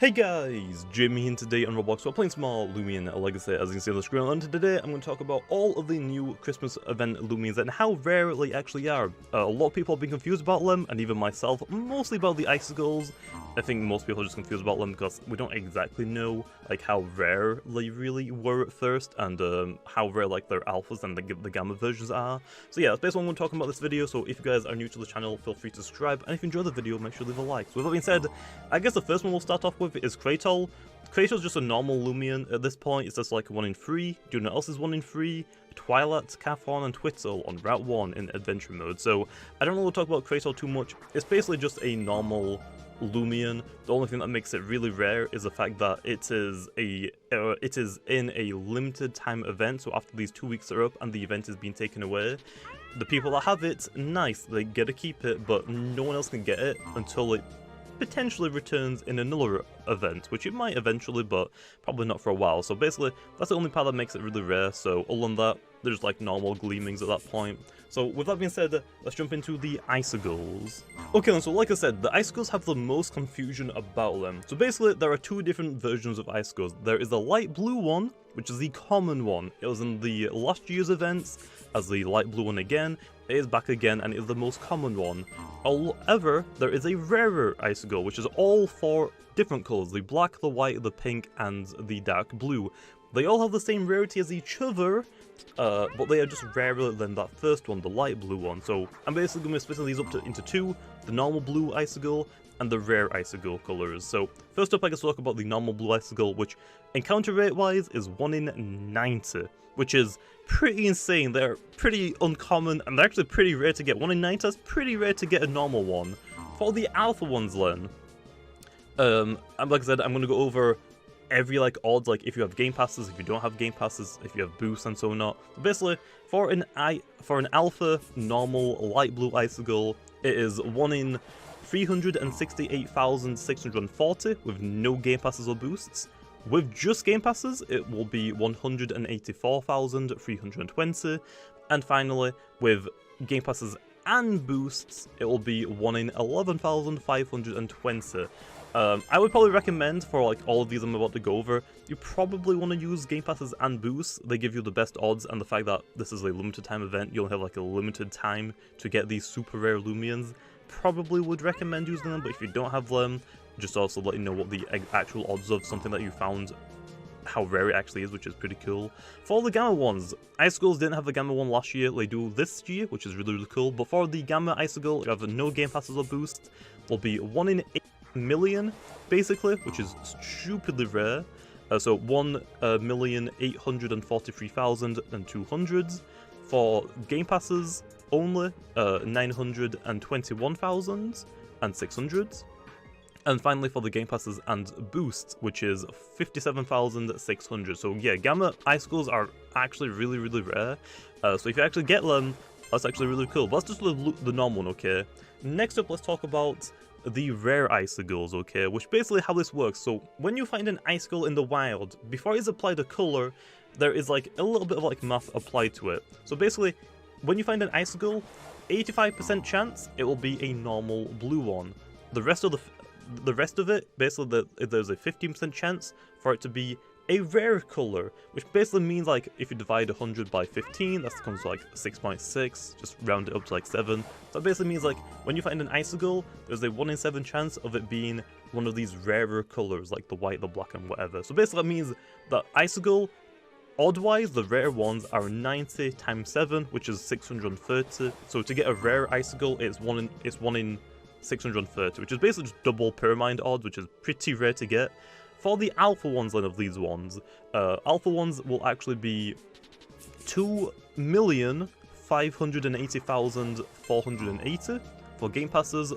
Hey guys, Jamiy here today on Roblox. We're playing some more Loomian Legacy, as you can see on the screen, and today I'm going to talk about all of the new Christmas event Loomians and how rare they actually are. A lot of people have been confused about them, and even myself, mostly about the icicles. I think most people are just confused about them because we don't exactly know like how rare they really were at first, and how rare like their alphas and the gamma versions are. So yeah, that's basically what I'm going to talk about this video. So if you guys are new to the channel, feel free to subscribe, and if you enjoy the video, make sure to leave a like. So with that being said, I guess the first one we'll start off with is Kratos. Kratos is just a normal Loomian at this point. It's just like 1 in 3. Do you know what else is 1 in 3? Twilight, Cathon, and Twitzel on Route 1 in adventure mode. So I don't know to talk about Kratos too much. It's basically just a normal Loomian. The only thing that makes it really rare is the fact that it is in a limited time event. So after these 2 weeks are up and the event is being taken away, the people that have it, nice, they get to keep it, but no one else can get it until it potentially returns in another event, which it might eventually, but probably not for a while. So basically, that's the only part that makes it really rare. So other than that, there's like normal gleamings at that point. So with that being said, let's jump into the icicles. Okay then, so like I said, the icicles have the most confusion about them. So basically, there are 2 different versions of icicles. There is the light blue one, which is the common one. It was in the last year's events as the light blue one again. It is back again and it is the most common one. However, there is a rarer icicle, which is all 4 different colours: the black, the white, the pink, and the dark blue. They all have the same rarity as each other, but they are just rarer than that first one, the light blue one. So I'm basically going to split these up into 2, the normal blue icicle and the rare icicle colours. So first up, I guess we'll talk about the normal blue icicle, which encounter rate wise is 1 in 90, which is pretty insane. They're pretty uncommon and they're actually pretty rare to get. 1 in 90, that's pretty rare to get a normal one. For the alpha ones then, like I said, I'm going to go over every like odds, like if you have game passes, if you don't have game passes, if you have boosts and so on. Basically, for an alpha normal light blue icicle, it is 1 in 368,640 with no game passes or boosts. With just game passes, it will be 184,320, and finally, with game passes and boosts, it will be 1 in 11,520. I would probably recommend for like all of these I'm about to go over, you probably want to use game passes and boosts. They give you the best odds, and the fact that this is a limited time event, you only have like a limited time to get these super rare Loomians, probably would recommend using them. But if you don't have them, just also let you know what the actual odds of something that you found, how rare it actually is, which is pretty cool. For the gamma ones, icicles didn't have the gamma one last year, they do this year, which is really cool. But for the gamma icicle, you have no game passes or boosts, will be 1 in 8 million basically, which is stupidly rare. So 1,843,200 for game passes only, 921,600. And finally for the game passes and boosts, which is 57,600. So yeah, gamma icicles are actually really rare. So if you actually get them, that's actually really cool. But that's just the normal one, okay? Next up, let's talk about the rare icicles, okay? Which basically how this works. So when you find an icicle in the wild, before it's applied a color, there is like a little bit of like math applied to it. So basically, when you find an icicle, 85% chance it will be a normal blue one. The rest of it, basically, there's a 15% chance for it to be a rare color, which basically means like if you divide 100 by 15, that comes to like 6.6, just round it up to like 7. So that basically means like when you find an icicle, there's a 1 in 7 chance of it being one of these rarer colors, like the white, the black, and whatever. So basically that means that icicle, odd-wise, the rare ones are 90 times 7, which is 630. So to get a rare icicle, it's 1 in 630, which is basically just double pyramid odds, which is pretty rare to get. For the alpha ones then of these ones, alpha ones will actually be 2,580,480. For game passes,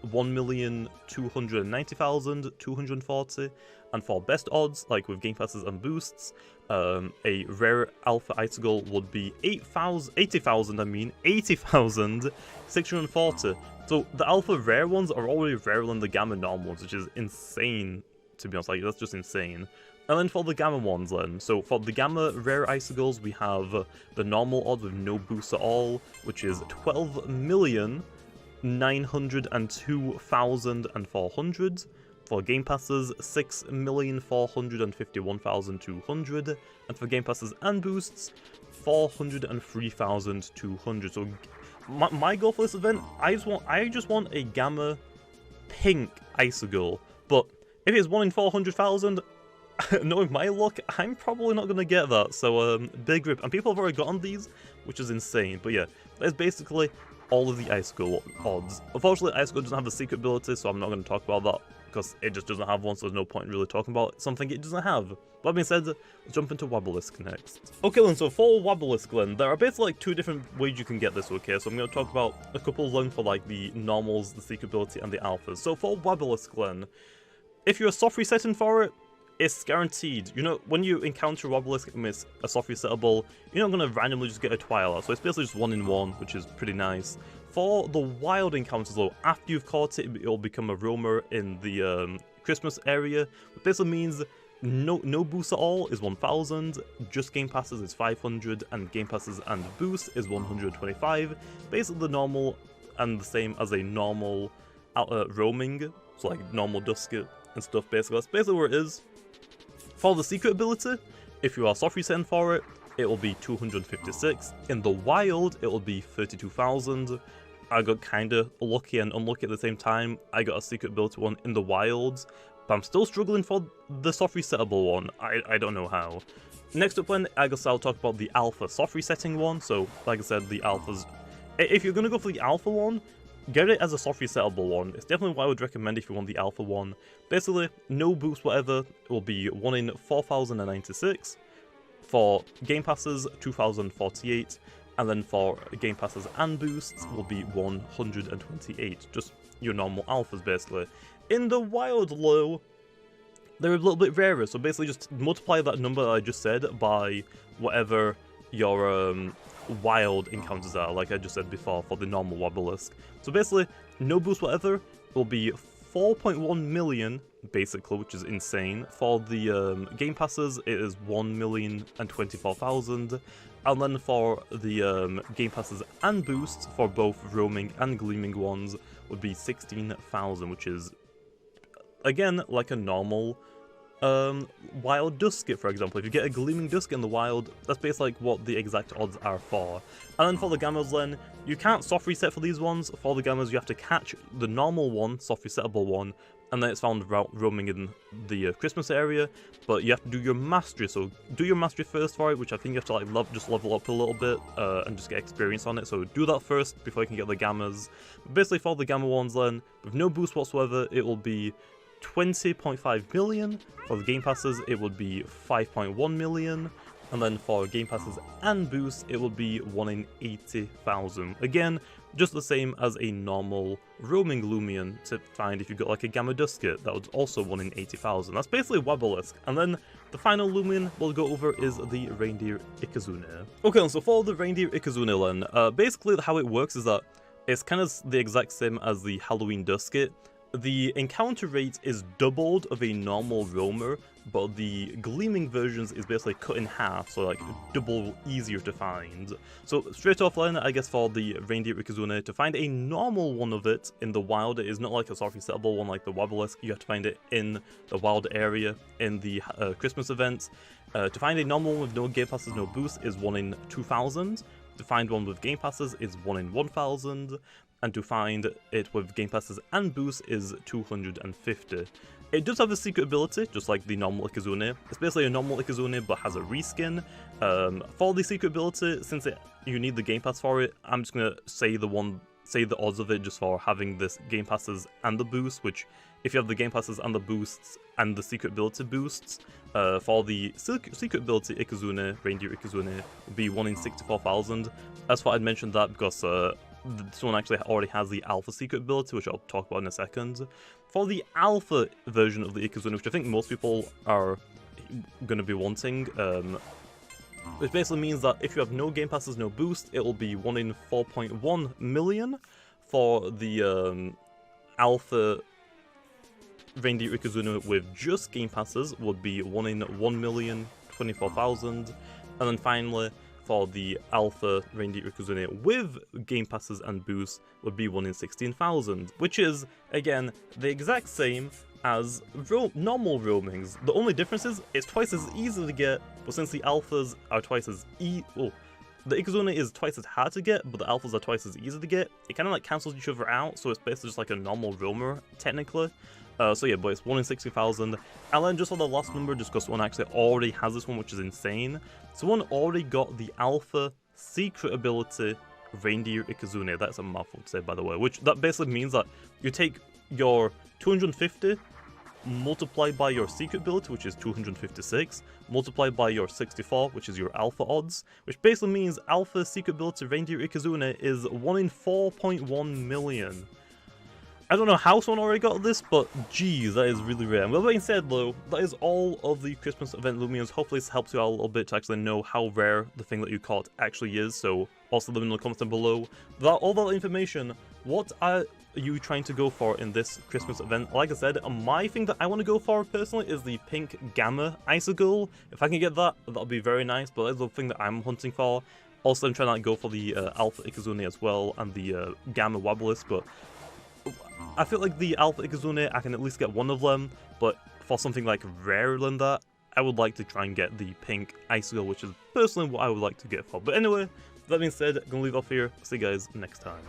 1,290,240. And for best odds, like with game passes and boosts, a rare alpha icicle would be 80,640. So the alpha rare ones are already rarer than the gamma normal ones, which is insane, to be honest. Like, that's just insane. And then for the gamma ones then, so for the gamma rare icicles, we have the normal odds with no boosts at all, which is 12,902,400. For Game Passes, 6,451,200, and for Game Passes and Boosts, 403,200. So my goal for this event, I just want a Gamma Pink Icicle, but if it's 1 in 400,000, knowing my luck, I'm probably not going to get that, so big rip. And people have already gotten these, which is insane. But yeah, that's basically all of the Icicle odds. Unfortunately, Icicle doesn't have the secret ability, so I'm not going to talk about that, because it just doesn't have one, so there's no point in really talking about something it doesn't have. But that being said, let's jump into Wobbleless next. Okay then, so for Wobbleless, there are basically like 2 different ways you can get this, okay? So I'm going to talk about a couple of them for like the normals, the secret ability, and the alphas. So for Wobbleless, if you're a soft resetting for it, it's guaranteed. You know, when you encounter Wobbleless with a soft resettable, you're not going to randomly just get a Twilight, so it's basically just 1 in 1, which is pretty nice. For the wild encounters though, after you've caught it, it'll become a roamer in the Christmas area, which basically means no boost at all is 1,000, just Game Passes is 500, and Game Passes and boost is 125, basically the normal and the same as a normal roaming, so like normal Dusket and stuff basically. That's basically where it is. For the secret ability, if you are soft resetting for it, it will be 256. In the wild, it will be 32,000. I got kinda lucky and unlucky at the same time. I got a secret ability one in the wilds, but I'm still struggling for the soft resettable one. I don't know how. Next up then, I guess I'll talk about the alpha soft resetting one. So, like I said, the alphas. If you're gonna go for the alpha one, get it as a soft resettable one. It's definitely what I would recommend if you want the alpha one. Basically, no boost whatever, it will be 1 in 4,096. For Game Passes, 2,048. And then for Game Passes and boosts will be 128. Just your normal alphas basically. In the wild low, they're a little bit rarer. So basically just multiply that number that I just said by whatever your wild encounters are, like I just said before, for the normal Wobbleless. So basically, no boost whatever will be 4.1 million, basically, which is insane. For the Game Passes, it is 1,024,000. And then for the Game Passes and boosts, for both roaming and gleaming ones, would be 16,000, which is, again, like a normal wild Dusket, for example. If you get a gleaming Dusket in the wild, that's basically like what the exact odds are for. And then for the Gammas then, you can't soft reset for these ones. For the Gammas, you have to catch the normal one, soft resettable one, and then it's found roaming in the Christmas area, but you have to do your mastery, so do your mastery first for it, which I think you have to like just level up a little bit and just get experience on it, so do that first before you can get the Gammas. But basically for the Gamma ones then, with no boost whatsoever, it will be 20.5 million. For the Game Passes, it would be 5.1 million. And then for Game Passes and boosts, it will be 1 in 80,000. Again, just the same as a normal roaming Loomian to find if you got like a Gamma Dusket, that was also 1 in 80,000. That's basically Wobbleless. And then the final Loomian we'll go over is the Reindeer Kazoo. Okay, so for the Reindeer Kazoo then, basically how it works is that it's kind of the exact same as the Halloween Dusket. The encounter rate is doubled of a normal roamer, but the gleaming versions is basically cut in half, so like double easier to find. So straight off then, I guess for the Reindeer Kazoo, to find a normal one of it in the wild, it is not like a soft resettable one like the Wobbleless. You have to find it in the wild area in the Christmas event. To find a normal one with no Game Passes, no boost is 1 in 2,000. To find one with Game Passes is 1 in 1,000. And to find it with Game Passes and boosts is 250. It does have a secret ability, just like the normal Ikazune. It's basically a normal Ikazune, but has a reskin. For the secret ability, since you need the Game Pass for it, I'm just gonna say the odds of it just for having this Game Passes and the boost, which if you have the Game Passes and the boosts and the secret ability boosts, for the secret ability Ikazune, Reindeer Ikazune, would be 1 in 64,000. That's why I'd mentioned that because this one actually already has the alpha secret ability, which I'll talk about in a second. For the alpha version of the Ikazune, which I think most people are going to be wanting, which basically means that if you have no Game Passes, no boost, it will be 1 in 4.1 million. For the alpha Reindeer Kazoo with just Game Passes would be 1 in 1,024,000. And then finally, for the alpha Reindeer Kazoo with Game Passes and boosts would be 1 in 16,000, which is, again, the exact same, as normal roamings. The only difference is it's twice as easy to get, but since the alphas are twice as the Ikazune is twice as hard to get, but the alphas are twice as easy to get, it kind of like cancels each other out, so it's basically just like a normal roamer, technically. So yeah, but it's 1 in 60,000. And then just on the last number, just because one actually already has this one, which is insane. So one already got the alpha secret ability, Reindeer Kazoo. That's a mouthful to say, by the way, which that basically means that you take your 250 multiplied by your secret ability, which is 256, multiplied by your 64, which is your alpha odds, which basically means alpha secret ability Reindeer Kazoo is 1 in 4.1 million. I don't know how someone already got this, but geez, that is really rare. And with that being said though, that is all of the Christmas event Loomians. Hopefully this helps you out a little bit to actually know how rare the thing that you caught actually is, so also let me know in the comments down below. Without all that information, what are you trying to go for in this Christmas event? Like I said, my thing that I want to go for personally is the pink Gamma Icicle. If I can get that, that'll be very nice, but that's the thing that I'm hunting for. Also, I'm trying to go for the Alpha Ikazune as well, and the Gamma Wobbleless, but I feel like the Alpha Ikazune, I can at least get one of them, but for something like rarer than that, I would like to try and get the pink Icicle, which is personally what I would like to get for. But anyway, that being said, I'm going to leave off here. See you guys next time.